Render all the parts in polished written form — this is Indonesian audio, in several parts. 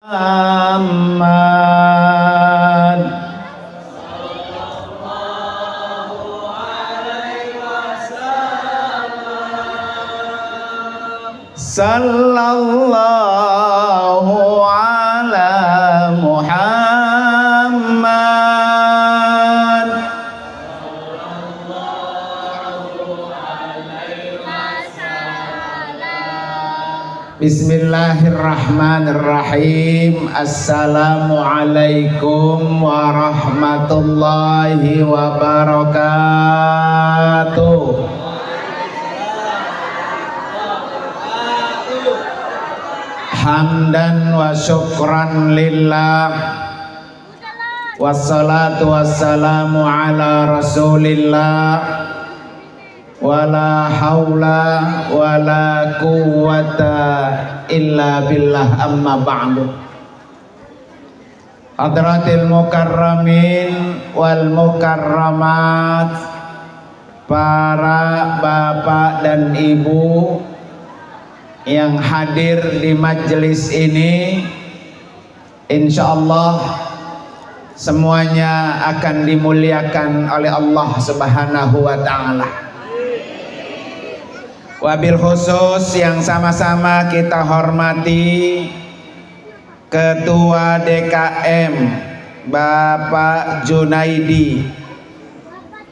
Muhammad sallallahu ala Muhammad. Bismillahirrahmanirrahim. Assalamualaikum warahmatullahi wabarakatuh. Hamdan wa syukran lillah, wassalatu wassalamu ala rasulillah, wala haula wala quwwata illa billah, amma ba'du. Hadratil mukarramin wal mukarramat, para bapak dan ibu yang hadir di majelis ini, insyaallah semuanya akan dimuliakan oleh Allah Subhanahu wa ta'ala. Wabil khusus yang sama-sama kita hormati Ketua DKM Bapak Junaidi,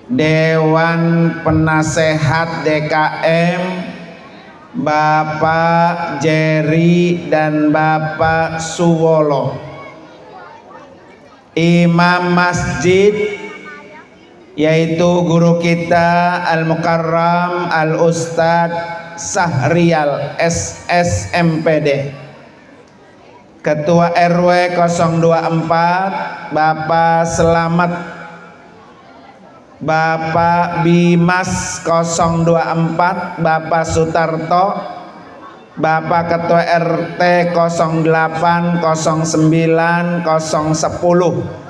Dewan Penasehat DKM Bapak Jerry dan Bapak Suwolo, Imam Masjid yaitu guru kita Al-Mukarram Al-Ustadz Sahrial SSMPD, Ketua RW 024 Bapak Selamat, Bapak Bimas 024 Bapak Sutarto, Bapak Ketua RT 08 09 010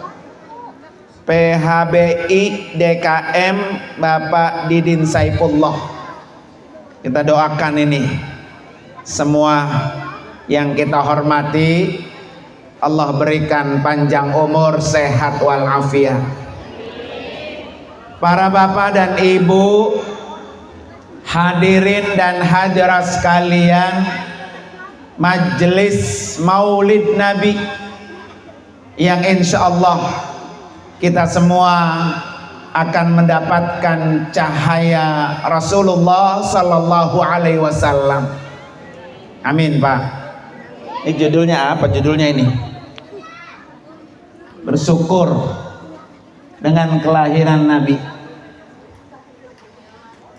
PHBI DKM Bapak Didin Saifullah. Kita doakan ini semua yang kita hormati, Allah berikan panjang umur, sehat walafiat. Para bapak dan ibu, hadirin dan hadirat sekalian, majelis Maulid Nabi yang insyaallah kita semua akan mendapatkan cahaya Rasulullah sallallahu alaihi wasallam. Amin, Pak. Ini judulnya apa? Judulnya ini bersyukur dengan kelahiran Nabi.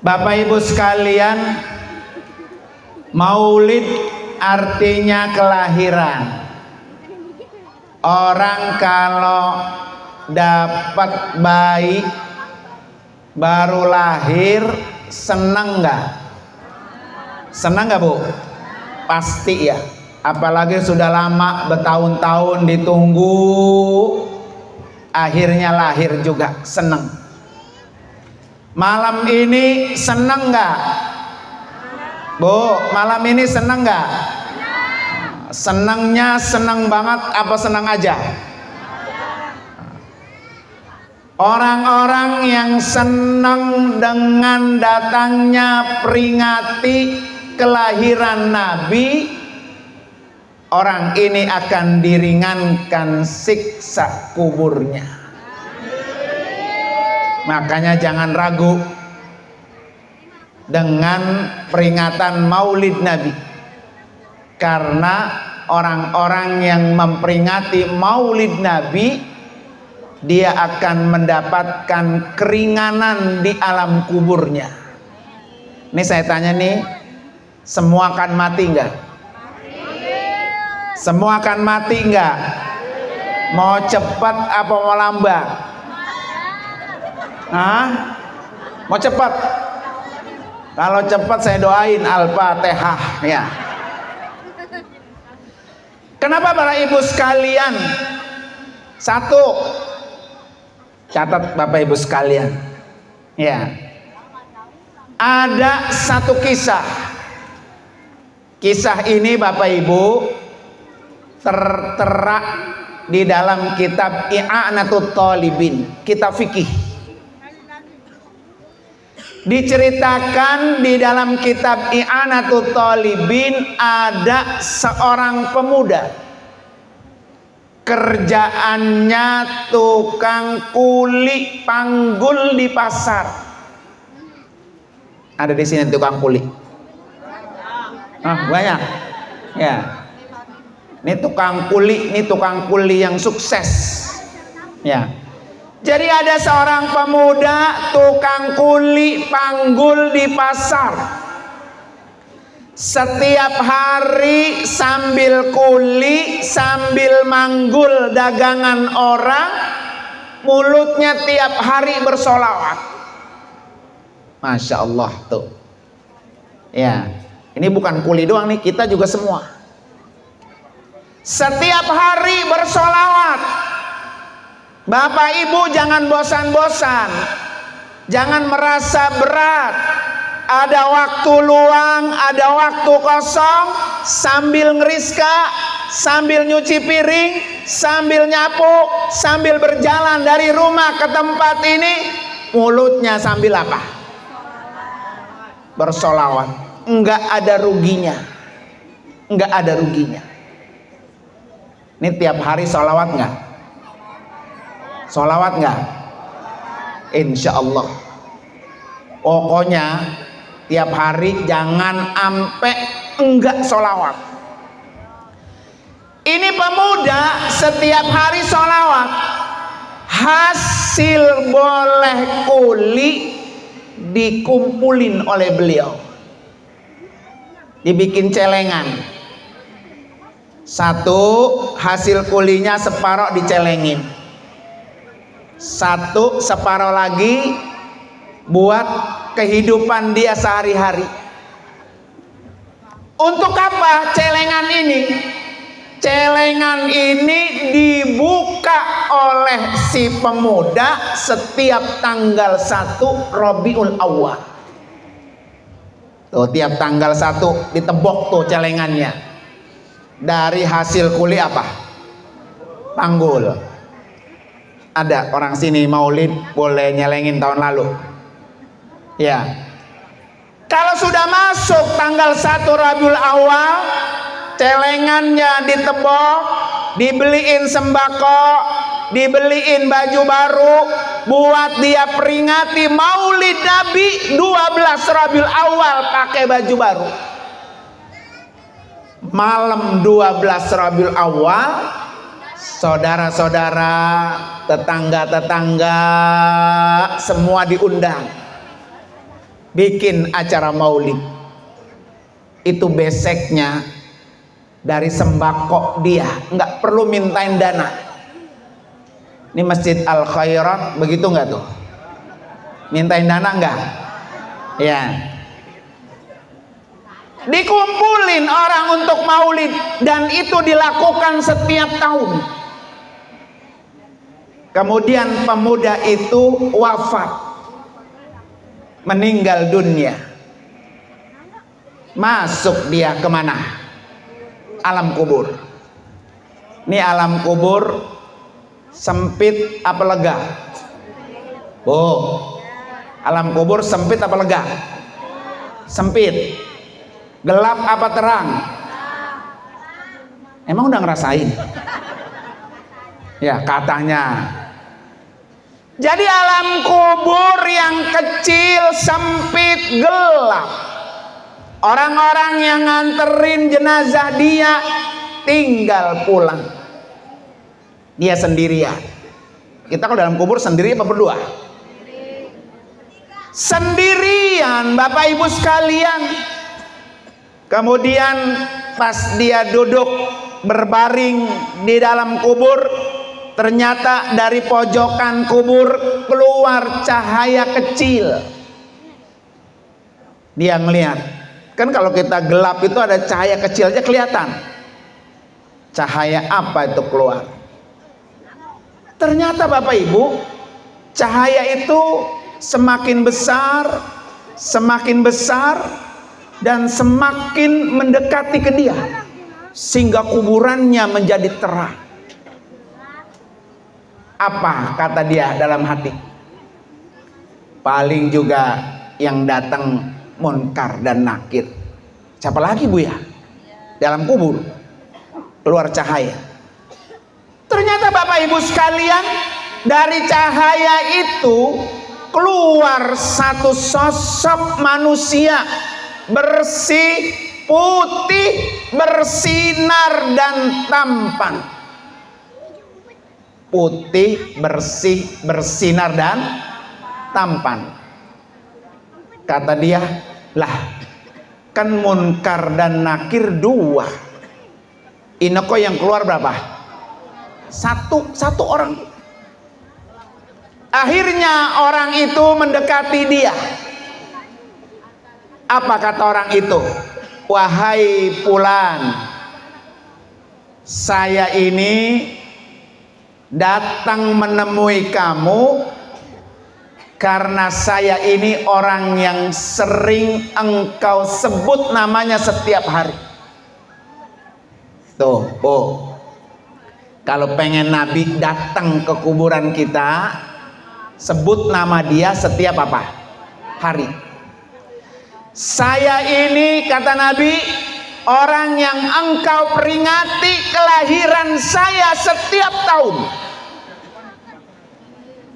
Bapak Ibu sekalian, Maulid artinya kelahiran. Orang kalau dapat bayi baru lahir, senang nggak? Senang nggak, Bu? Pasti ya. Apalagi sudah lama bertahun-tahun ditunggu, akhirnya lahir juga, senang. Malam ini senang nggak, Bu? Malam ini senang nggak? Senangnya senang banget apa senang aja? Orang-orang yang senang dengan datangnya peringati kelahiran Nabi, orang ini akan diringankan siksa kuburnya. Makanya jangan ragu dengan peringatan Maulid Nabi, karena orang-orang yang memperingati Maulid Nabi, dia akan mendapatkan keringanan di alam kuburnya. Ini saya tanya nih, semua akan mati enggak? Semua akan mati enggak? Mau cepat apa mau lambat? Hah? Mau cepat? Kalau cepat saya doain Al-Fatihah ya. Kenapa para ibu sekalian? Satu, catat Bapak Ibu sekalian ya, ada satu kisah ini Bapak Ibu tertera di dalam kitab I'anatut Talibin, kitab fikih. Diceritakan di dalam kitab I'anatut Talibin, ada seorang pemuda, kerjaannya tukang kuli panggul di pasar. Ada di sini tukang kuli? Banyak. Ya. Ini tukang kuli yang sukses. Ya. Jadi ada seorang pemuda tukang kuli panggul di pasar. Setiap hari sambil kuli, sambil manggul dagangan orang, mulutnya tiap hari bersolawat. Masya Allah tuh. Ya, ini bukan kuli doang nih, kita juga semua. Setiap hari bersolawat. Bapak Ibu jangan bosan-bosan, jangan merasa berat. Ada waktu luang, ada waktu kosong, sambil ngeriska, sambil nyuci piring, sambil nyapu, sambil berjalan dari rumah ke tempat ini, mulutnya sambil apa? Bersolawat. Enggak ada ruginya. Enggak ada ruginya. Ini tiap hari solawat enggak? Solawat enggak? Insya Allah. Pokoknya tiap hari jangan ampe enggak solawat. Ini pemuda setiap hari solawat. Hasil boleh kuli dikumpulin oleh beliau, dibikin celengan. Satu, hasil kulinya separoh dicelengin. Satu, separoh lagi buat kehidupan dia sehari-hari. Untuk apa celengan ini? Celengan ini dibuka oleh si pemuda setiap tanggal 1 Rabiul Awwal. Tuh, tiap tanggal 1 ditebok tuh celengannya. Dari hasil kuli apa? Panggul. Ada orang sini maulid boleh nyelengin tahun lalu. Ya. Kalau sudah masuk tanggal 1 Rabiul Awal, celengannya ditebok, dibeliin sembako, dibeliin baju baru, buat dia peringati Maulid Nabi 12 Rabiul Awal pakai baju baru. Malam 12 Rabiul Awal, saudara-saudara, tetangga-tetangga semua diundang bikin acara maulid. Itu beseknya dari sembako dia, nggak perlu mintain dana. Ini Masjid Al Khairat begitu nggak tuh? Mintain dana nggak? Ya. Dikumpulin orang untuk maulid, dan itu dilakukan setiap tahun. Kemudian pemuda itu wafat, meninggal dunia. Masuk dia kemana? Alam kubur. Ini alam kubur sempit apa lega? Oh, alam kubur sempit apa lega? Sempit. Gelap apa terang? Emang udah ngerasain? Ya katanya. Jadi alam kubur yang kecil, sempit, gelap. Orang-orang yang nganterin jenazah dia tinggal pulang. Dia sendirian. Kita kalau dalam kubur sendiri apa berdua? Sendirian, Bapak Ibu sekalian. Kemudian pas dia duduk berbaring di dalam kubur, ternyata dari pojokan kubur keluar cahaya kecil. Dia ngelihat, kan kalau kita gelap itu ada cahaya kecil aja kelihatan. Cahaya apa itu keluar? Ternyata Bapak Ibu, cahaya itu semakin besar dan semakin mendekati ke dia. sehingga kuburannya menjadi terang. Apa kata dia dalam hati? Paling juga yang datang munkar dan nakir. Siapa lagi Bu ya? Dalam kubur keluar cahaya. Ternyata Bapak Ibu sekalian, dari cahaya itu keluar satu sosok manusia bersih, putih, bersinar dan tampan. Putih, bersih, bersinar dan tampan. Kata dia, lah kan munkar dan nakir dua, ini kok yang keluar berapa? Satu orang. Akhirnya orang itu mendekati dia. Apa kata orang itu? Wahai fulan, saya ini datang menemui kamu karena saya ini orang yang sering engkau sebut namanya setiap hari. Tuh, oh. Kalau pengen Nabi datang ke kuburan kita, sebut nama dia setiap apa? Hari. Saya ini, kata Nabi, orang yang engkau peringati kelahiran saya setiap tahun.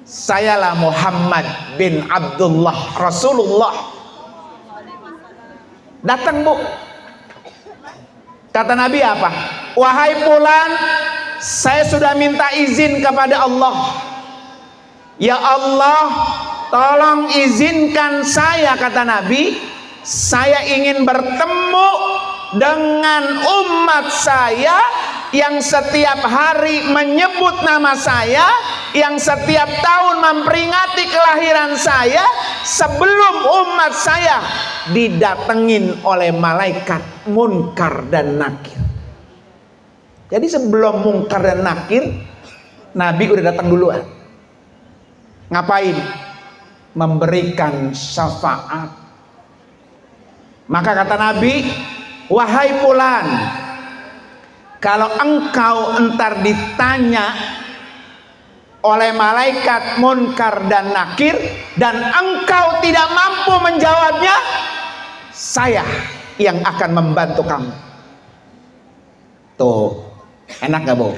Sayalah Muhammad bin Abdullah Rasulullah. Datang Bu. Kata Nabi apa? Wahai fulan, saya sudah minta izin kepada Allah. Ya Allah, tolong izinkan saya, kata Nabi, saya ingin bertemu dengan umat saya yang setiap hari menyebut nama saya, yang setiap tahun memperingati kelahiran saya, sebelum umat saya didatengin oleh malaikat munkar dan nakir. Jadi sebelum munkar dan nakir, Nabi udah datang duluan. Ngapain? Memberikan syafaat. Maka kata Nabi, wahai fulan, kalau engkau entar ditanya oleh malaikat munkar dan nakir dan engkau tidak mampu menjawabnya, saya yang akan membantu kamu. Tuh, enak gak Bu?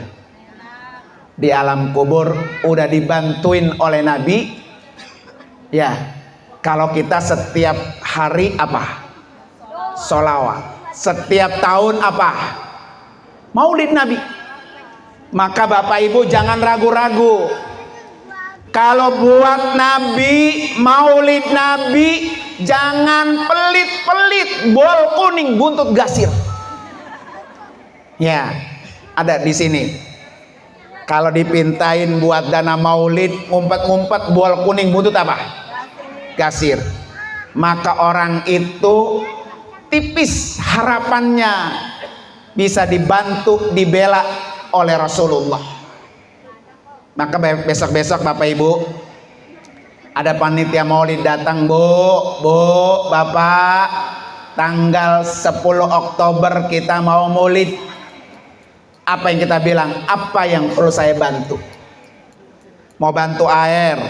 Di alam kubur udah dibantuin oleh Nabi. Ya, kalau kita setiap hari apa? Sholawat. Setiap tahun apa? Maulid Nabi. Maka Bapak Ibu jangan ragu-ragu. Kalau buat Nabi, maulid Nabi, jangan pelit-pelit, bol kuning buntut gasir. Ya, ada di sini. Kalau dipintain buat dana maulid, ngumpet-ngumpet, bol kuning buntut apa? Gasir. Maka orang itu tipis harapannya bisa dibantu, dibela oleh Rasulullah. Maka besok-besok Bapak Ibu ada panitia maulid datang, Bu, Bapak, tanggal 10 Oktober kita mau maulid. Apa yang kita bilang? Apa yang perlu saya bantu? Mau bantu air,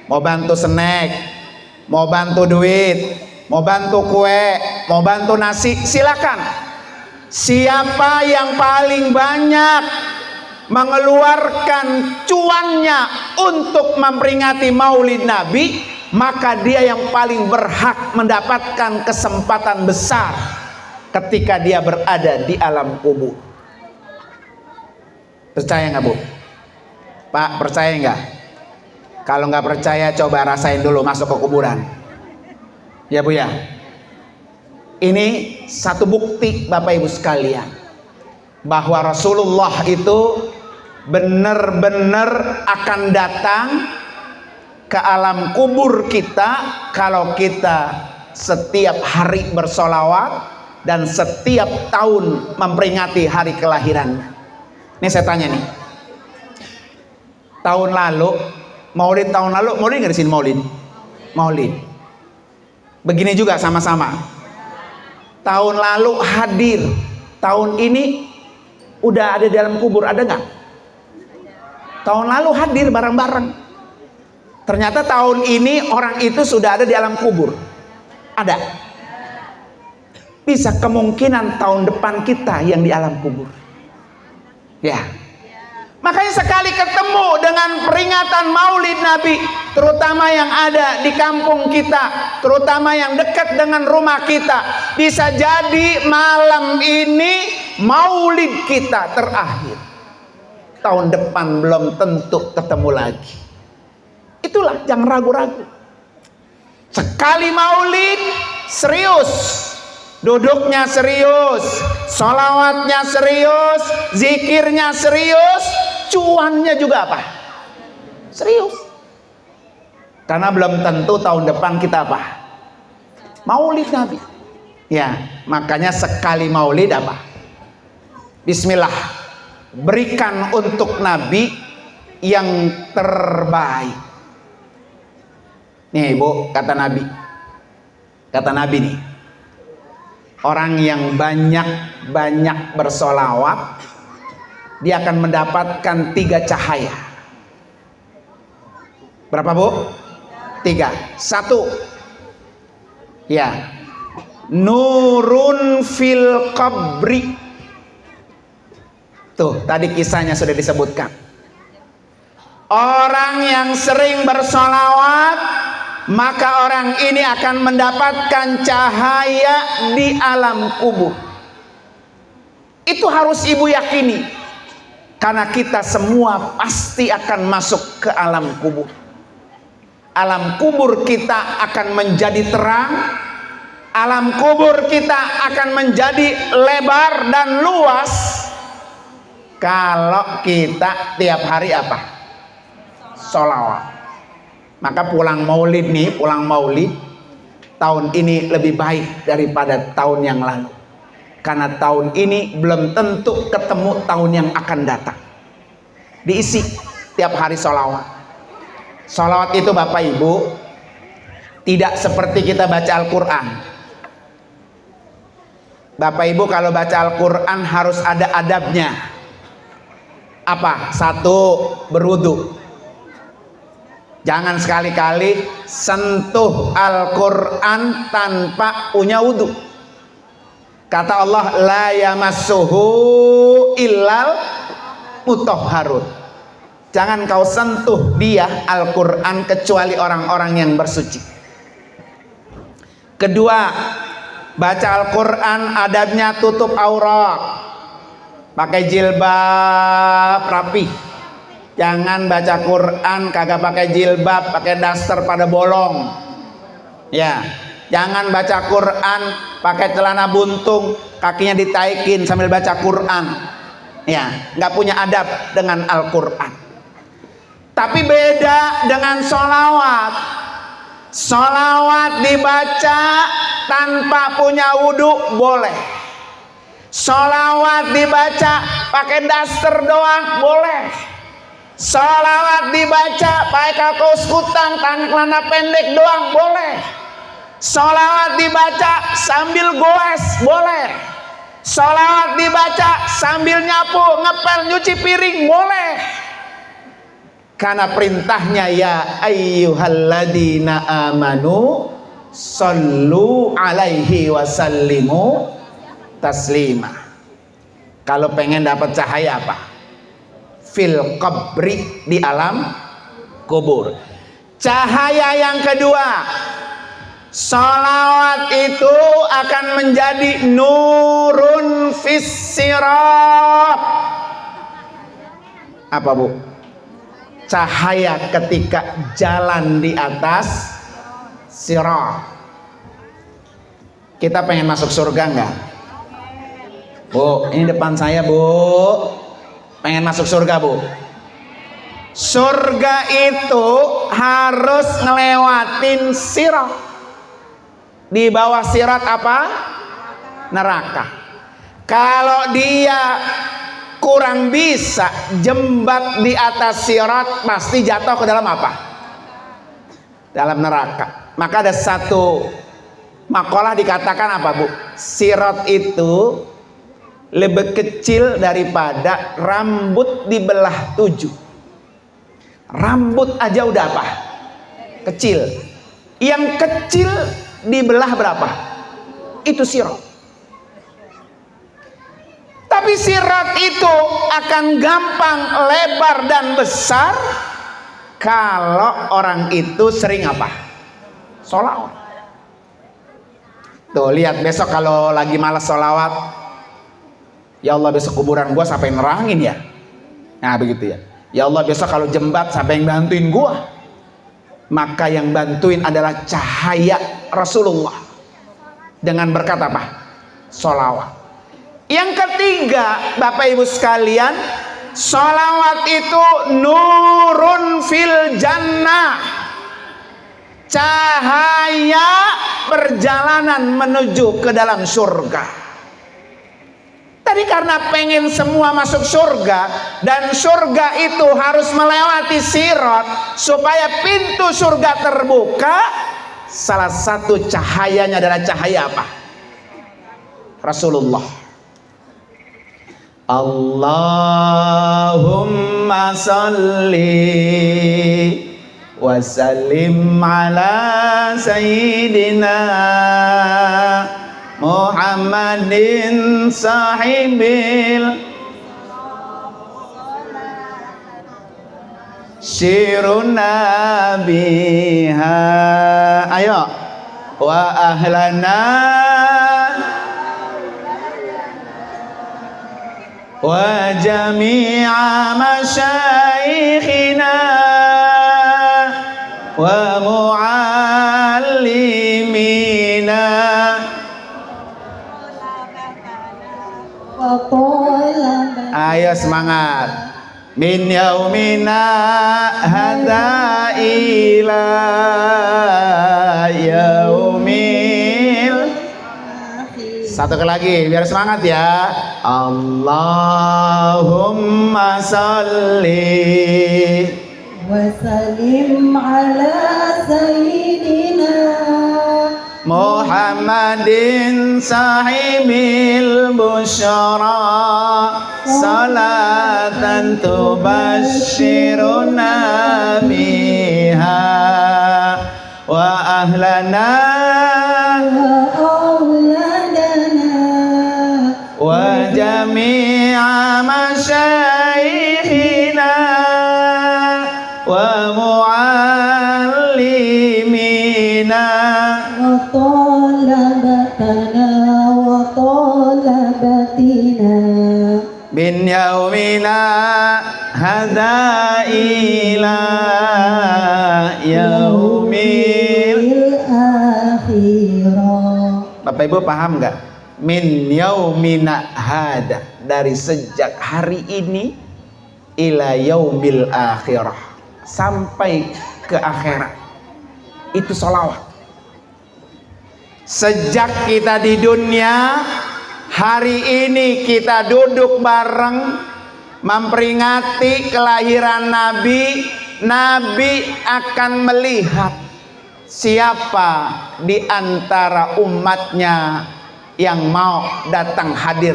mau bantu snack, mau bantu duit, mau bantu kue, mau bantu nasi, silakan. Siapa yang paling banyak mengeluarkan cuannya untuk memperingati maulid Nabi, maka dia yang paling berhak mendapatkan kesempatan besar ketika dia berada di alam kubur. Percaya nggak Bu? Pak, percaya nggak? Kalau nggak percaya coba rasain dulu masuk ke kuburan. Ya Bu ya. Ini satu bukti Bapak Ibu sekalian bahwa Rasulullah itu benar-benar akan datang ke alam kubur kita kalau kita setiap hari bersolawat dan setiap tahun memperingati hari kelahirannya. Ini saya tanya nih, tahun lalu maulid, maulid nggak di sini maulid. Begini juga sama-sama. Tahun lalu hadir, tahun ini udah ada di dalam kubur, ada nggak? Tahun lalu hadir bareng-bareng. Ternyata tahun ini orang itu sudah ada di alam kubur. Ada. Bisa kemungkinan tahun depan kita yang di alam kubur. Ya. Makanya sekali ketemu dengan peringatan Maulid Nabi, terutama yang ada di kampung kita, terutama yang dekat dengan rumah kita, bisa jadi malam ini Maulid kita terakhir. Tahun depan belum tentu ketemu lagi. Itulah, jangan ragu-ragu. Sekali Maulid serius, duduknya serius, sholawatnya serius, zikirnya serius, cuannya juga apa? Serius. Karena belum tentu tahun depan kita apa? Maulid Nabi. Ya, makanya sekali Maulid apa? Bismillah, berikan untuk Nabi yang terbaik. Nih Ibu, kata Nabi nih, orang yang banyak bersolawat, dia akan mendapatkan 3 cahaya. Berapa Bu? 3. 1, ya, nurun fil qabri. Tuh, tadi kisahnya sudah disebutkan. Orang yang sering bersolawat, maka orang ini akan mendapatkan cahaya di alam kubur. Itu harus Ibu yakini, karena kita semua pasti akan masuk ke alam kubur. Alam kubur kita akan menjadi terang, alam kubur kita akan menjadi lebar dan luas kalau kita tiap hari apa? Sholawat. Maka pulang Maulid tahun ini lebih baik daripada tahun yang lalu, karena tahun ini belum tentu ketemu tahun yang akan datang. Diisi tiap hari sholawat. Sholawat itu Bapak Ibu tidak seperti kita baca Al-Quran. Bapak Ibu kalau baca Al-Quran harus ada adabnya. Apa? 1, berwudu. Jangan sekali-kali sentuh Al-Quran tanpa punya wudu. Kata Allah, la yamassuhu illal mutahharun. Jangan kau sentuh dia Al-Quran kecuali orang-orang yang bersuci. Kedua, baca Al-Quran adabnya tutup aurat, pakai jilbab rapi. Jangan baca Quran kagak pakai jilbab, pakai daster pada bolong. Ya, jangan baca Quran pakai celana buntung, kakinya ditaikin sambil baca Quran. Ya, nggak punya adab dengan Al-Quran. Tapi beda dengan sholawat. Sholawat dibaca tanpa punya wudhu boleh. Sholawat dibaca pakai daster doang boleh. Sholawat dibaca pakai kaos kutang, celana pendek doang boleh. Sholawat dibaca sambil goes boleh. Sholawat dibaca sambil nyapu, ngepel, nyuci piring boleh. Karena perintahnya ya ayyuhalladzina amanu sallu alaihi wasallimu taslima. Kalau pengen dapat cahaya apa? Fil qabri, di alam kubur. Cahaya yang kedua, sholawat itu akan menjadi nurun fis sirat. Apa Bu? Cahaya ketika jalan di atas sirat. Kita pengen masuk surga enggak? Bu, ini depan saya Bu. Pengen masuk surga Bu? Surga itu harus ngelewatin sirat. Di bawah sirat apa? Neraka. Kalau dia kurang bisa jembak di atas sirat, pasti jatuh ke dalam apa? Dalam neraka. Maka ada satu makalah dikatakan apa Bu? Sirat itu lebih kecil daripada rambut dibelah 7. Rambut aja udah apa? Kecil. Yang kecil dibelah berapa? Itu sirat. Tapi sirat itu akan gampang lebar dan besar kalau orang itu sering apa? Sholawat. Tuh lihat besok kalau lagi malas sholawat, ya Allah besok kuburan gua siapa yang nerangin ya? Nah begitu ya. Ya Allah besok kalau jembat siapa yang bantuin gua? Maka yang bantuin adalah cahaya Rasulullah dengan berkata apa? Sholawat. Yang ketiga, Bapak Ibu sekalian, sholawat itu nurun fil jannah, cahaya perjalanan menuju ke dalam surga. Tadi karena pengen semua masuk surga, dan surga itu harus melewati sirat supaya pintu surga terbuka. Salah satu cahayanya adalah cahaya apa? Rasulullah. Allahumma salli wa sallim ala sayyidina Muhammadin sahibil syiruna biha. Ayo, wa ahlana wa jami'a masyaikhina wa muallimina. Ayo semangat. Min yaumina hadza ila yaumil. Satu kali lagi biar semangat ya. Allahumma salli wa sallim ala sayyidina Muhammadin sahibil busyara salatan tubashiruna biha wa ahlana wa jami'a masyaikhina wa muallimina wa talabatana wa talabatina min yaumina hadza ila yaumil akhirah. Bapak Ibu paham nggak? Min yaumina hada, dari sejak hari ini ila yaumil akhirah, sampai ke akhirat, itu sholawat. Sejak kita di dunia, hari ini kita duduk bareng memperingati kelahiran Nabi. Nabi akan melihat siapa di antara umatnya yang mau datang hadir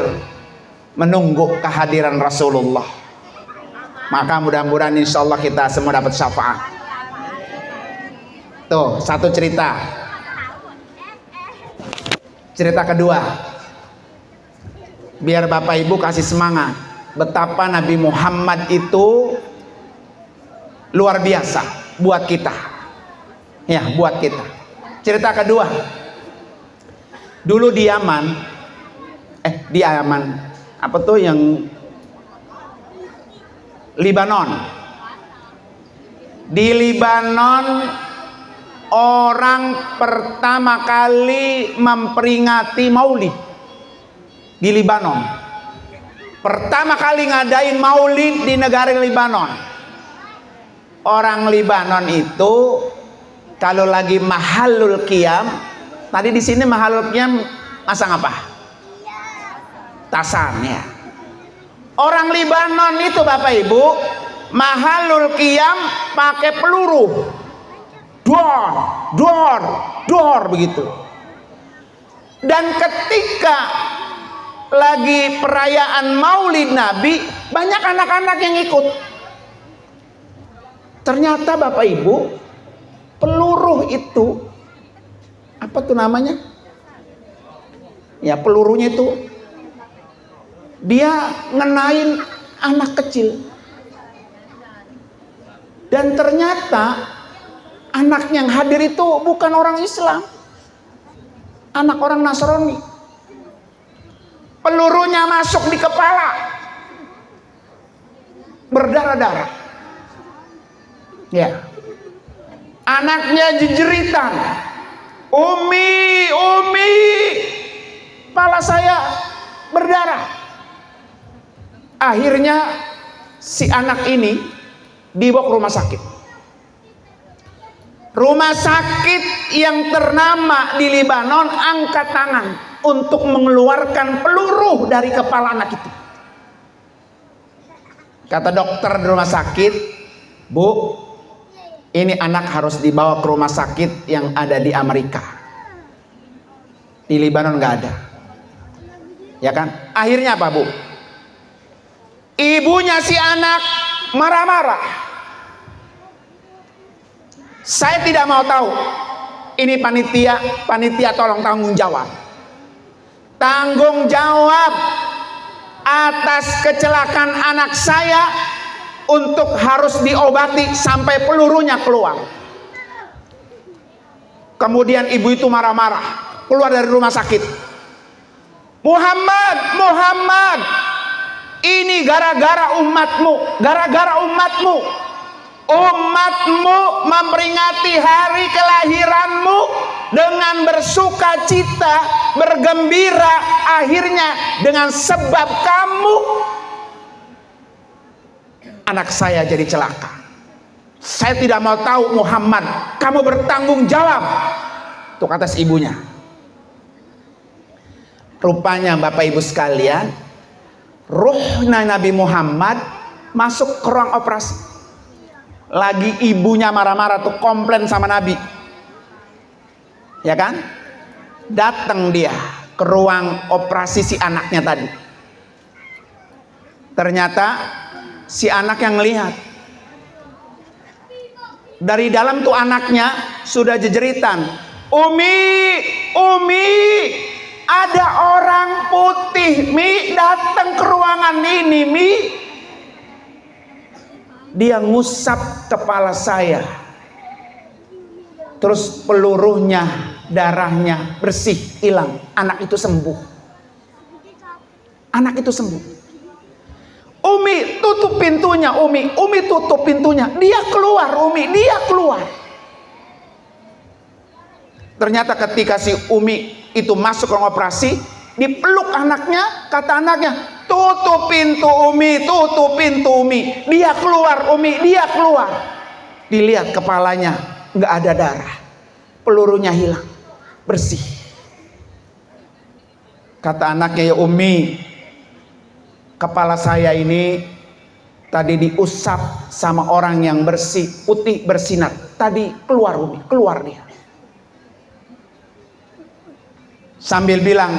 menunggu kehadiran Rasulullah. Maka mudah-mudahan insya Allah kita semua dapat syafaat. Tuh satu cerita. Cerita kedua, biar Bapak Ibu kasih semangat betapa Nabi Muhammad itu luar biasa buat kita. Ya, buat kita. Cerita kedua, dulu di Yaman, apa tuh yang Libanon. Di Libanon orang pertama kali memperingati Maulid di Libanon. Pertama kali ngadain Maulid di negara Libanon. Orang Libanon itu kalau lagi mahalul qiyam, tadi di sini mahalul qiyam masang apa? Tasan ya. Orang Libanon itu Bapak Ibu mahalul qiyam pakai peluru. Dor begitu. Dan ketika lagi perayaan Maulid Nabi, banyak anak-anak yang ikut. Ternyata Bapak Ibu, peluru itu apa tuh namanya? Ya, pelurunya itu dia ngenain anak kecil. Dan ternyata anak yang hadir itu bukan orang Islam, anak orang Nasrani. Pelurunya masuk di kepala, berdarah-darah. Ya, anaknya jejeritan, Umi, Umi, kepala saya berdarah. Akhirnya si anak ini dibawa ke rumah sakit. Rumah sakit yang ternama di Libanon angkat tangan untuk mengeluarkan peluru dari kepala anak itu. Kata dokter di rumah sakit, Bu, ini anak harus dibawa ke rumah sakit yang ada di Amerika. Di Libanon nggak ada. Ya kan? Akhirnya apa, Bu? Ibunya si anak marah-marah. Saya tidak mau tahu. Ini panitia tolong tanggung jawab. Tanggung jawab atas kecelakaan anak saya untuk harus diobati sampai pelurunya keluar. Kemudian ibu itu marah-marah, keluar dari rumah sakit. Muhammad, ini gara-gara umatmu. Umatmu memperingati hari kelahiranmu dengan bersuka cita, bergembira. Akhirnya dengan sebab kamu, anak saya jadi celaka. Saya tidak mau tahu, Muhammad, kamu bertanggung jawab. Itu kata si ibunya. Rupanya Bapak Ibu sekalian, ruhnya Nabi Muhammad masuk ke ruang operasi. Lagi ibunya marah-marah tuh, komplain sama Nabi, ya kan? Datang dia ke ruang operasi si anaknya tadi. Ternyata si anak yang lihat dari dalam tuh anaknya sudah jejeritan, Umi, ada orang putih Mi datang ke ruangan ini Mi. Dia ngusap kepala saya, terus pelurunya, darahnya bersih, hilang. Anak itu sembuh. Umi tutup pintunya, Umi tutup pintunya. Dia keluar, dia keluar. Ternyata ketika si Umi itu masuk ke ruang operasi, dipeluk anaknya, kata anaknya, tutup pintu Umi. Dia keluar. Dilihat kepalanya nggak ada darah, pelurunya hilang, bersih. Kata anaknya, ya Umi, kepala saya ini tadi diusap sama orang yang bersih, putih bersinar. Tadi keluar Umi, keluar dia. Sambil bilang,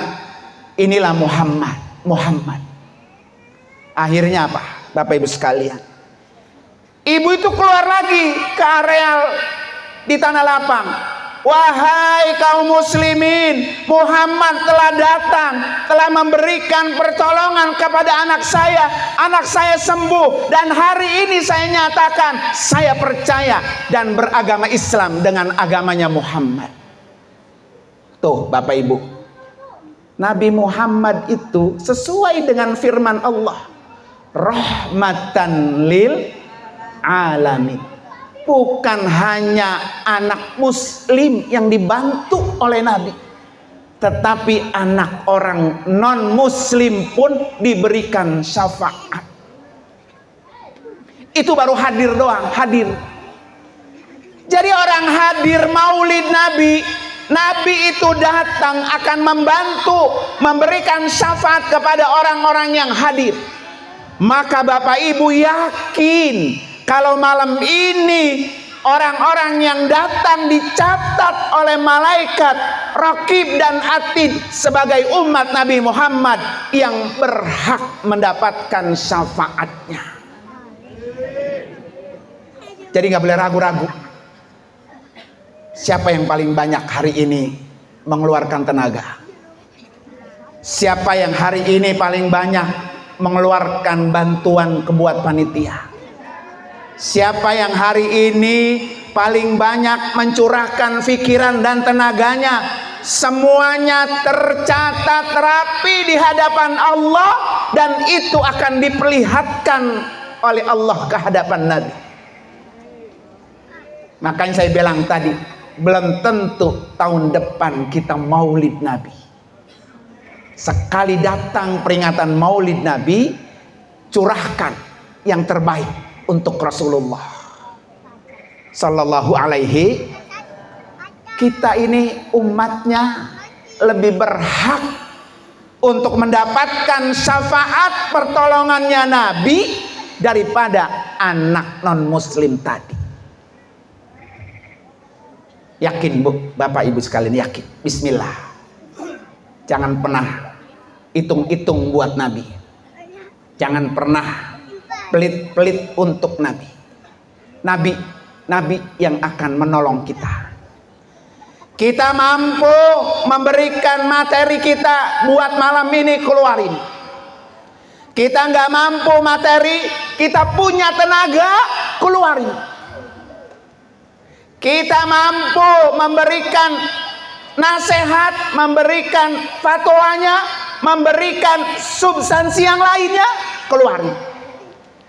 inilah Muhammad. Akhirnya apa, Bapak Ibu sekalian? Ibu itu keluar lagi ke areal di Tanah Lapang. Wahai kaum muslimin, Muhammad telah datang, telah memberikan pertolongan kepada anak saya sembuh, dan hari ini saya nyatakan saya percaya dan beragama Islam dengan agamanya Muhammad. Tuh Bapak Ibu, Nabi Muhammad itu sesuai dengan firman Allah, rahmatan lil alamin. Bukan hanya anak muslim yang dibantu oleh Nabi, tetapi anak orang non muslim pun diberikan syafaat. Itu baru hadir doang, hadir. Jadi orang hadir maulid Nabi itu datang akan membantu, memberikan syafaat kepada orang-orang yang hadir. Maka Bapak Ibu yakin kalau malam ini orang-orang yang datang dicatat oleh malaikat Raqib dan Atid sebagai umat Nabi Muhammad yang berhak mendapatkan syafaatnya. Jadi nggak boleh ragu-ragu. Siapa yang paling banyak hari ini mengeluarkan tenaga? Siapa yang hari ini paling banyak mengeluarkan bantuan kebuat panitia? Siapa yang hari ini paling banyak mencurahkan pikiran dan tenaganya? Semuanya tercatat rapi di hadapan Allah, dan itu akan diperlihatkan oleh Allah ke hadapan Nabi. Makanya saya bilang tadi, belum tentu tahun depan kita maulid Nabi. Sekali datang peringatan maulid Nabi, curahkan yang terbaik untuk Rasulullah Sallallahu Alaihi. Kita ini umatnya lebih berhak untuk mendapatkan syafaat pertolongannya Nabi daripada anak non muslim tadi. Yakin Bu, Bapak Ibu sekalian, yakin? Bismillah. Jangan pernah hitung-hitung buat Nabi. Jangan pernah pelit-pelit untuk Nabi. Nabi yang akan menolong kita. Kita mampu memberikan materi kita buat malam ini, keluarin. Kita nggak mampu materi, kita punya tenaga, keluarin. Kita mampu memberikan nasihat, memberikan fatwanya, memberikan substansi yang lainnya, keluarin.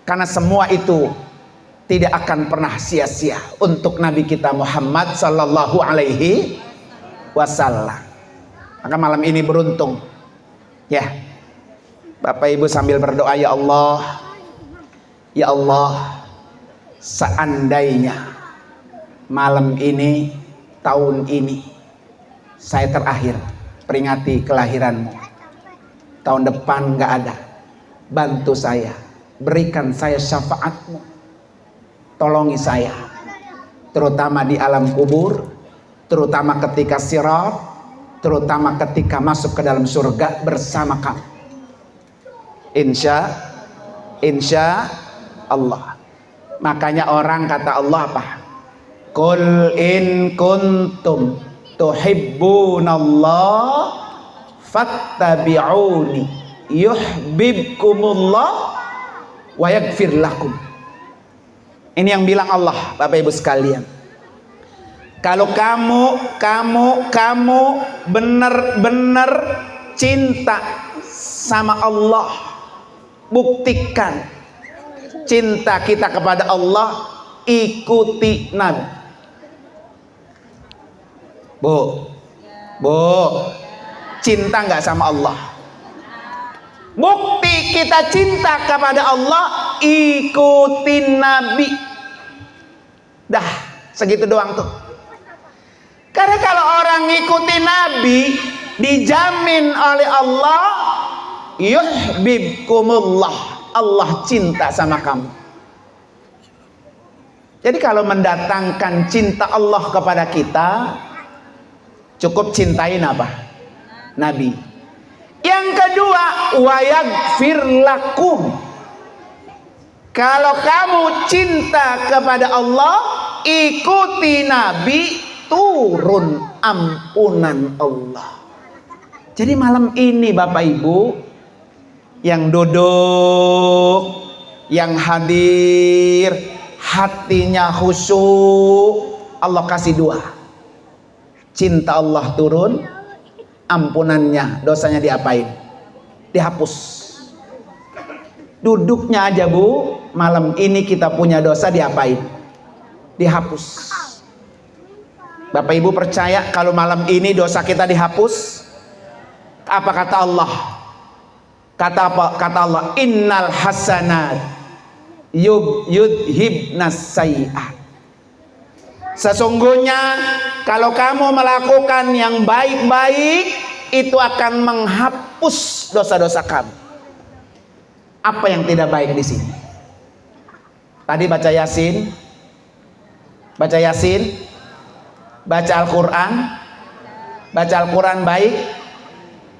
Karena semua itu tidak akan pernah sia-sia untuk Nabi kita Muhammad Sallallahu Alaihi Wasallam. Maka malam ini beruntung, ya Bapak Ibu sambil berdoa, ya Allah, seandainya malam ini, tahun ini saya terakhir peringati kelahiranmu, tahun depan nggak ada, bantu saya, berikan saya syafaatmu, tolongi saya, terutama di alam kubur, terutama ketika sirat, terutama ketika masuk ke dalam surga bersama kamu. Insya Allah. Makanya orang kata Allah apa? Qul in kuntum tuhibbunallah fattabi'uni yuhibbukumullah wa yaghfir lakum. Ini yang bilang Allah, Bapak Ibu sekalian. Kalau kamu benar-benar cinta sama Allah, buktikan cinta kita kepada Allah, ikuti Nabi. Bu, cinta nggak sama Allah? Bukti kita cinta kepada Allah, ikutin Nabi. Dah, segitu doang tuh. Karena kalau orang ngikutin Nabi, dijamin oleh Allah, yuhibbukumullah, Allah cinta sama kamu. Jadi kalau mendatangkan cinta Allah kepada kita, cukup cintain apa? Nabi. Yang kedua, wa yaghfir lakum. Kalau kamu cinta kepada Allah, ikuti Nabi, turun ampunan Allah. Jadi malam ini Bapak Ibu yang duduk, yang hadir, hatinya khusyuk, Allah kasih dua. Cinta Allah turun, ampunannya, dosanya diapain? Dihapus. Duduknya aja Bu, malam ini kita punya dosa diapain? Dihapus. Bapak Ibu percaya kalau malam ini dosa kita dihapus? Apa kata Allah? Kata apa? Kata Allah, innal hasanat yudhibnas sayiat. Sesungguhnya kalau kamu melakukan yang baik-baik, itu akan menghapus dosa-dosa kamu. Apa yang tidak baik di sini? Tadi baca Yasin, Baca Yasin, baca Al-Quran, baik.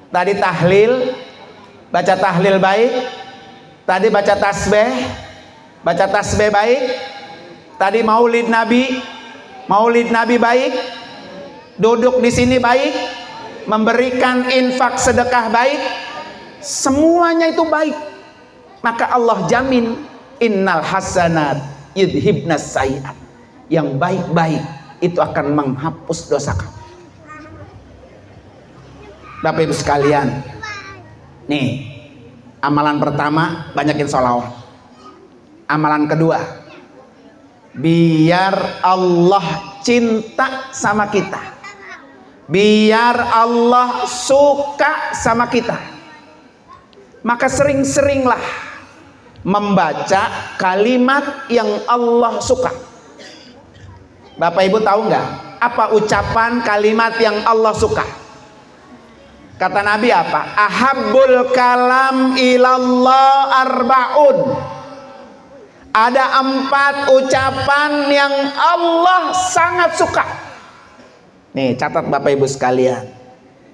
Tadi tahlil, baca tahlil baik. Tadi baca tasbih baik. Tadi maulid Nabi baik. Duduk di sini baik, memberikan infak sedekah baik. Semuanya itu baik. Maka Allah jamin, innal hasanat yudhibnas sayiat. Yang baik-baik itu akan menghapus dosa kamu. Bapak Ibu sekalian, nih amalan pertama, banyakin sholawat. Amalan kedua, biar Allah cinta sama kita, biar Allah suka sama kita, maka sering-seringlah membaca kalimat yang Allah suka. Bapak Ibu tahu nggak apa ucapan kalimat yang Allah suka? Kata Nabi apa? Ahabbul kalam ilallah arba'un. Ada 4 ucapan yang Allah sangat suka. Nih catat Bapak Ibu sekalian.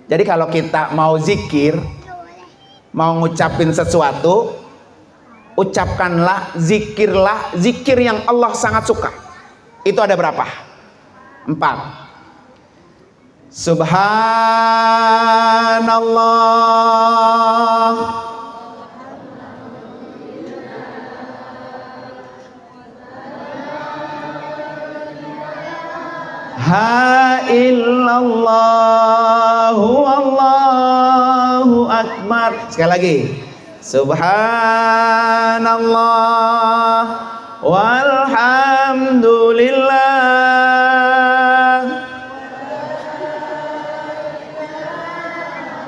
Jadi kalau kita mau zikir, mau ngucapin sesuatu, ucapkanlah, zikirlah zikir yang Allah sangat suka. Itu ada berapa? 4. Subhanallah, ha illallahu wallahu akbar. Sekali lagi. Subhanallah walhamdulillah.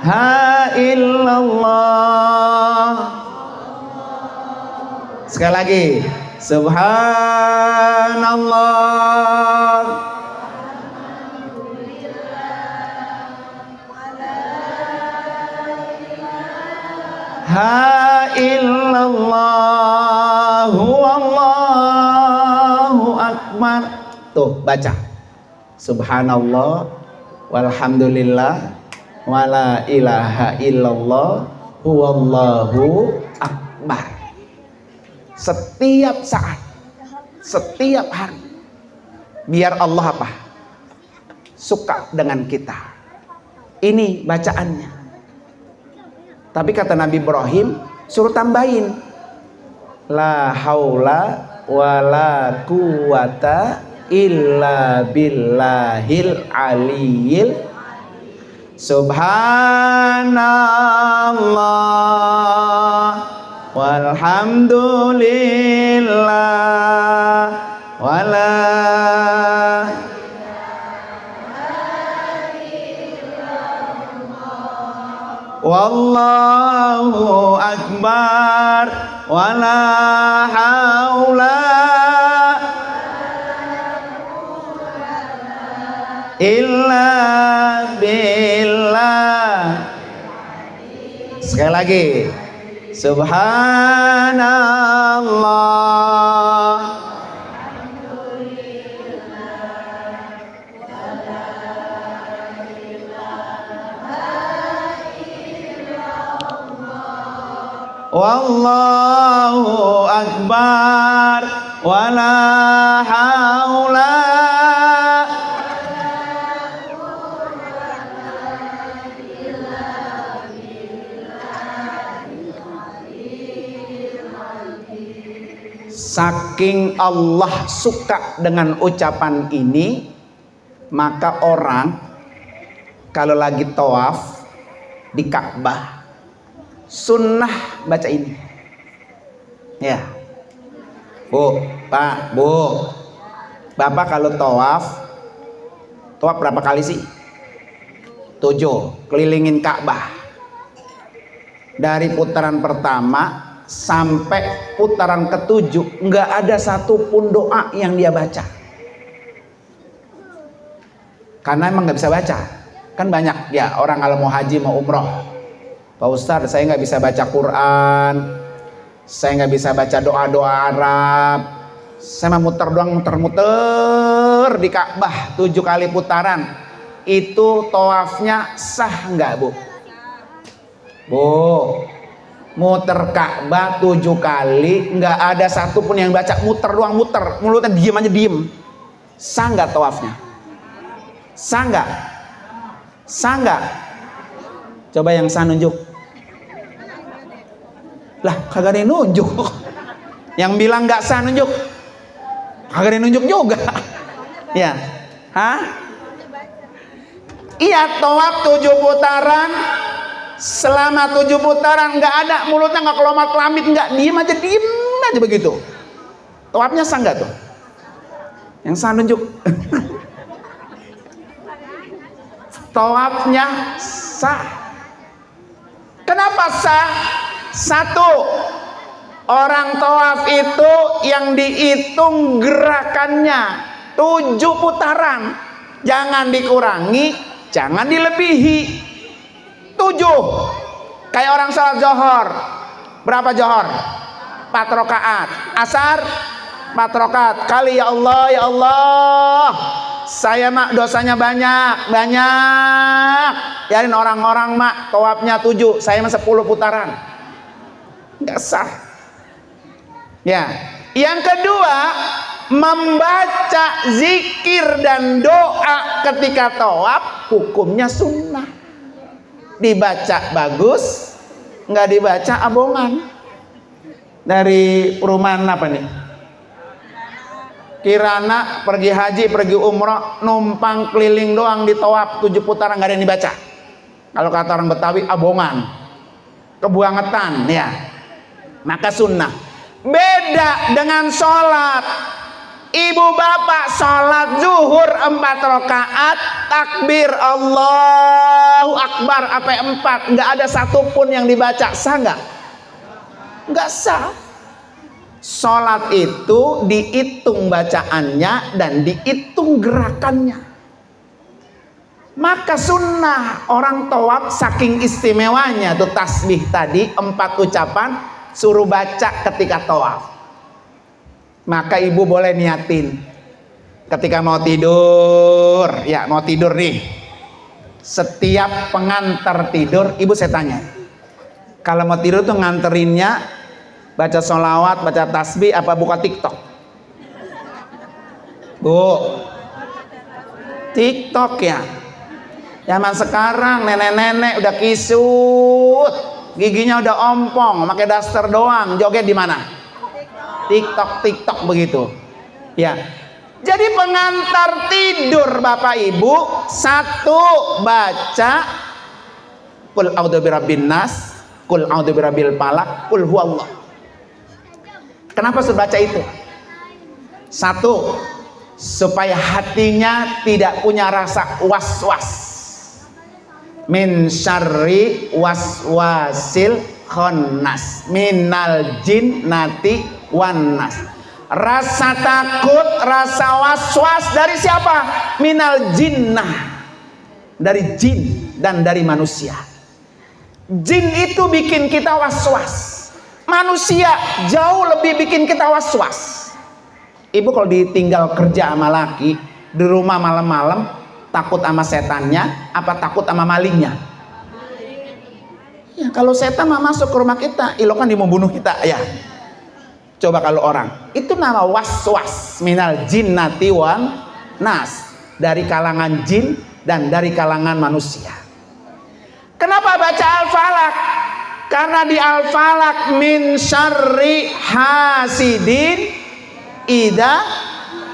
Ha illallah. Sekali lagi. Subhanallah. Ha illallah wallahu akbar. Tuh baca. Subhanallah walhamdulillah wala ilaha illallah huwallahu akbar. Setiap saat, setiap hari, biar Allah apa? Suka dengan kita. Ini bacaannya. Tapi kata Nabi Ibrahim, suruh tambahin, la haula wala quwata illa billahil aliyil. Subhanallah walhamdulillah wala wallahu akbar wala haula illa billah. Sekali lagi. Subhanallah wallahu akbar wala haula Saking Allah suka dengan ucapan ini, maka orang kalau lagi tawaf di Ka'bah sunnah baca ini. Ya, Bu, Pak, Bu, Bapak kalau tawaf berapa kali sih? 7, kelilingin Ka'bah. Dari putaran pertama sampai putaran ke-7 nggak ada satupun doa yang dia baca, karena emang nggak bisa baca. Kan banyak ya orang kalau mau haji mau umroh, Pak Ustadz saya nggak bisa baca Quran, saya nggak bisa baca doa-doa Arab, saya mau muter doang, muter-muter muter di Ka'bah 7 kali putaran, itu tawafnya sah nggak Bu? Bu, muter Ka'bah 7 kali, nggak ada satupun yang baca, muter doang, muter, mulutnya diem aja diem. Sah nggak tawafnya? Sah nggak? Sah nggak? Coba yang sah nunjuk. Lah kagak ada yang nunjuk. Yang bilang nggak sah nunjuk. Kagak ada yang nunjuk juga. Ya, hah? Iya, tawaf 7 putaran. Selama 7 putaran nggak ada, mulutnya nggak kelomar kelamit, nggak, diem aja begitu. Tawafnya sah nggak tuh? Yang sah nunjuk. Tawafnya sah. Kenapa sah? Satu, orang tawaf itu yang dihitung gerakannya 7 putaran, jangan dikurangi, jangan dilebihi. 7. Kayak orang sholat johor, berapa johor? 4 rakaat. Asar 4 rakaat. Kali ya Allah, saya mak dosanya banyak. Yarin orang-orang mak tawafnya 7, saya mah 10 putaran. Nggak sah. Ya. Yang kedua, membaca zikir dan doa ketika tawaf hukumnya sunnah. Dibaca bagus, nggak dibaca abongan. Dari perumahan apa nih? Kirana pergi haji, pergi umroh, numpang keliling doang di tawaf 7 putaran, nggak ada yang dibaca. Kalau kata orang Betawi, abongan, kebuangetan, ya. Maka sunnah. Beda dengan sholat. Ibu bapak sholat zuhur 4 rakaat, takbir Allahu Akbar sampai 4, nggak ada satupun yang dibaca. Sah nggak? Nggak sah. Sholat itu dihitung bacaannya dan dihitung gerakannya. Maka sunnah orang tawaf saking istimewanya tuh tasbih tadi 4 ucapan suruh baca ketika tawaf. Maka ibu boleh niatin ketika mau tidur, ya mau tidur nih. Setiap pengantar tidur, ibu saya tanya, kalau mau tidur tuh nganterinnya baca sholawat, baca tasbih, apa buka TikTok? Bu, TikTok ya. Zaman sekarang nenek-nenek udah kisut, giginya udah ompong, pakai daster doang, joget di mana? TikTok begitu. Ya. Jadi pengantar tidur Bapak Ibu, 1 baca Qul a'udzu birabbin nas, Qul a'udzu birabbil falaq, Qul huwallah. Kenapa suruh baca itu? 1, supaya hatinya tidak punya rasa was-was. Min syarri waswasil khannas, minal jinnati wannas. Rasa takut, rasa was-was dari siapa? Minal jinnah, dari jin dan dari manusia. Jin itu bikin kita was-was, manusia jauh lebih bikin kita was-was. Ibu kalau ditinggal kerja sama laki di rumah malam-malam, takut sama setannya apa takut sama malingnya? Ya, kalau setan mah masuk ke rumah kita, ilokan dia mau bunuh kita ya. Coba kalau orang, itu nama was-was, minal jinnati wan nas, dari kalangan jin dan dari kalangan manusia. Kenapa baca Al-Falaq? Karena di Al-Falaq min syarri hasidin idza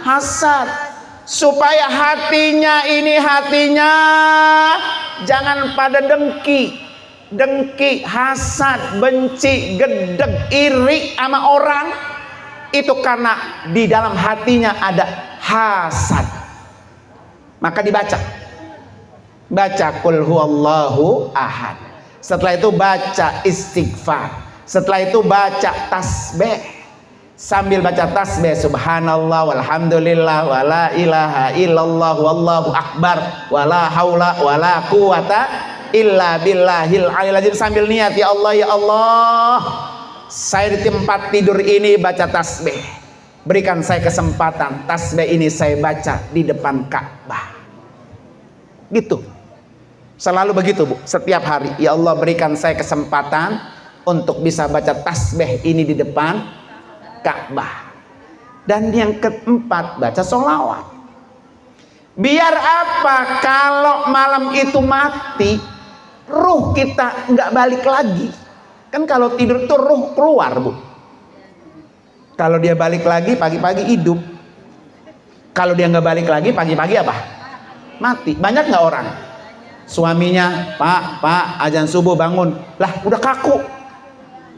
hasad, supaya hatinya jangan pada dengki, hasad, benci, gedeg, iri sama orang. Itu karena di dalam hatinya ada hasad. Maka dibaca Qul huwallahu ahad. Setelah itu baca istighfar. Setelah itu baca tasbih. Sambil baca tasbih subhanallah walhamdulillah wala ilaha illallah wallahu akbar wala haula wala quwata illa billahil aliyil azim, sambil niat, ya Allah, saya di tempat tidur ini baca tasbih, berikan saya kesempatan tasbih ini saya baca di depan Ka'bah. Gitu. Selalu begitu, Bu. Setiap hari, ya Allah berikan saya kesempatan untuk bisa baca tasbih ini di depan Ka'bah. Dan yang keempat, baca sholawat. Biar apa? Kalau malam itu mati, ruh kita nggak balik lagi. Kan kalau tidur tuh ruh keluar, Bu. Kalau dia balik lagi pagi-pagi hidup. Kalau dia nggak balik lagi pagi-pagi apa? Mati. Banyak nggak orang? Suaminya, Pak, azan subuh bangun. Lah, udah kaku.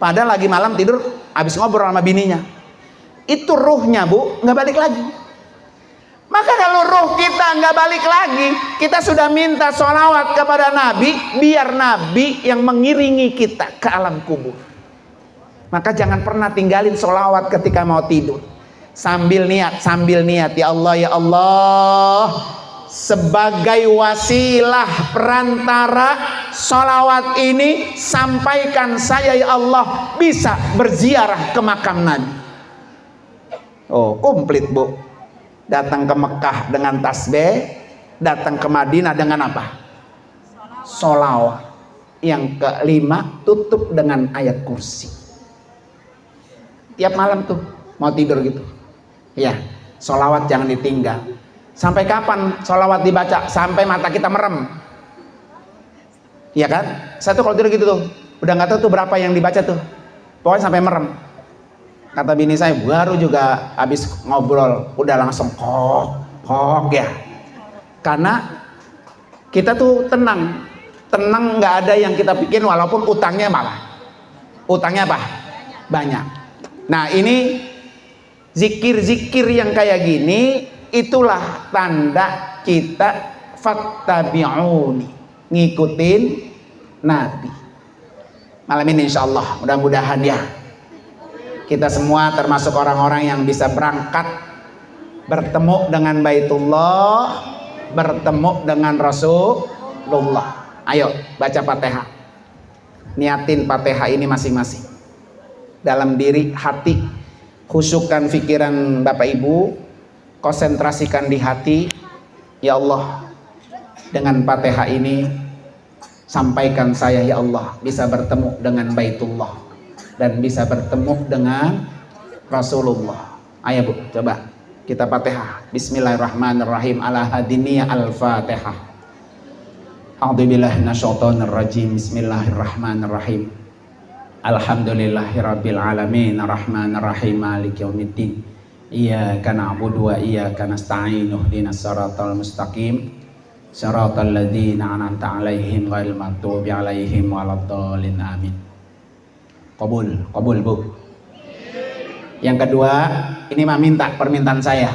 Padahal lagi malam tidur, habis ngobrol sama bininya. Itu ruhnya, Bu, nggak balik lagi. Maka kalau ruh kita nggak balik lagi, kita sudah minta sholawat kepada Nabi, biar Nabi yang mengiringi kita ke alam kubur. Maka jangan pernah tinggalin sholawat ketika mau tidur. Sambil niat, ya Allah, sebagai wasilah perantara sholawat ini, sampaikan saya ya Allah bisa berziarah ke makam Nabi. Oh, komplit, Bu. Datang ke Mekah dengan tasbih, datang ke Madinah dengan apa? Sholawat. Yang kelima, tutup dengan ayat kursi. Tiap malam tuh mau tidur gitu, ya, sholawat jangan ditinggal. Sampai kapan sholawat dibaca? Sampai mata kita merem, ya kan? Saya tuh kalau tidur gitu tuh, udah nggak tahu tuh berapa yang dibaca tuh, pokoknya sampai merem. Kata bini saya, baru juga habis ngobrol udah langsung kok ya. Karena kita tuh tenang nggak ada yang kita pikirin, walaupun utangnya apa? Banyak. Nah, ini zikir-zikir yang kayak gini, itulah tanda kita fattabi'uni, ngikutin Nabi. Malam ini insya Allah mudah-mudahan ya kita semua termasuk orang-orang yang bisa berangkat bertemu dengan Baitullah, bertemu dengan Rasulullah. Ayo baca Fatihah, niatin Fatihah ini masing-masing dalam diri, hati, khusyukkan pikiran Bapak Ibu, konsentrasikan di hati. Ya Allah, dengan Fatihah ini sampaikan saya ya Allah bisa bertemu dengan Baitullah dan bisa bertemu dengan Rasulullah. Ayo Bu, coba kita Fatihah. Bismillahirrahmanirrahim. Ala hadiniya al-Fatihah. A'udzubillahi minasyaitonir rajim. Bismillahirrahmanirrahim. Alhamdulillahirabbil alamin arrahmanir rahim maliki yaumiddin. Iyyaka na'budu wa iyyaka nasta'in ihdinas siratal mustaqim siratal ladzina an'amta 'alaihim ghairil maghdubi 'alaihim waladdallin amin. Qabul Bu. Yang kedua, ini mah minta permintaan saya.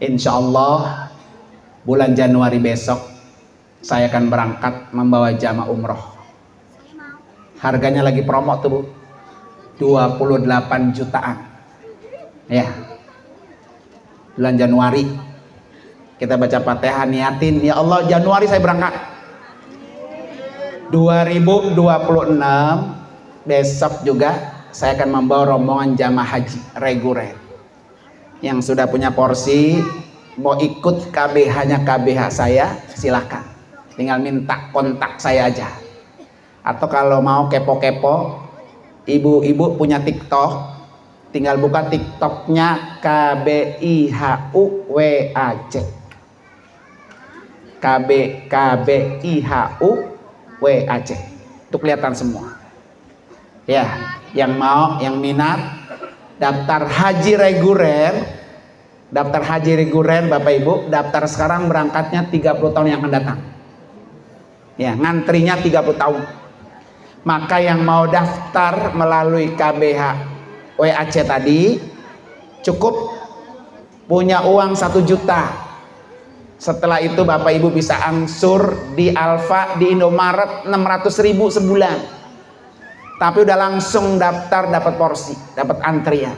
Insyaallah bulan Januari besok saya akan berangkat membawa jamaah umroh. Harganya lagi promo tuh Bu, 28 jutaan ya. Bulan Januari kita baca Fatihah, niatin ya Allah Januari saya berangkat. 2026 besok juga saya akan membawa rombongan jamaah haji reguler yang sudah punya porsi. Mau ikut KBH-nya KBH saya silahkan, tinggal minta kontak saya aja. Atau kalau mau kepo-kepo, ibu-ibu punya TikTok, tinggal buka TikToknya KBIHUWAC. KBIHUWAC. Itu kelihatan semua. Ya, yang mau, yang minat, daftar haji reguler, Bapak Ibu, daftar sekarang, berangkatnya 30 tahun yang akan datang. Ya, ngantrinya 30 tahun. Maka yang mau daftar melalui KBH WAC tadi cukup punya uang 1 juta. Setelah itu Bapak Ibu bisa angsur di Alfa, di Indomaret 600.000 sebulan. Tapi udah langsung daftar, dapat porsi, dapat antrian.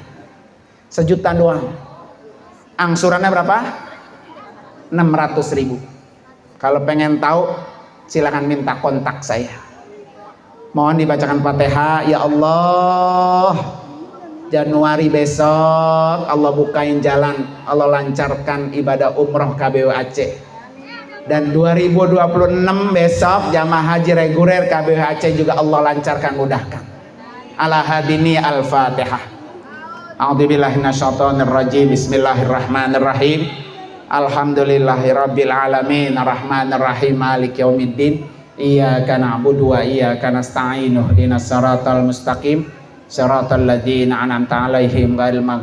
1 juta doang. Angsurannya berapa? 600.000. Kalau pengen tahu silakan minta kontak saya. Mohon dibacakan Fatihah. Ya Allah, Januari besok Allah bukain jalan, Allah lancarkan ibadah umroh KBW Aceh. Dan 2026 besok jamaah haji reguler KBW Aceh juga Allah lancarkan, mudahkan. Ala hadini al-Fatihah. A'udzubillahi minasyaitonir rajim. Bismillahirrahmanirrahim. Alhamdulillahirabbil alamin arrahmanir rahim maliki yaumiddin. Iyyaka na'budu wa iyyaka nasta'in ihdinas siratal mustaqim siratal ladzina an'amta 'alaihim ghairil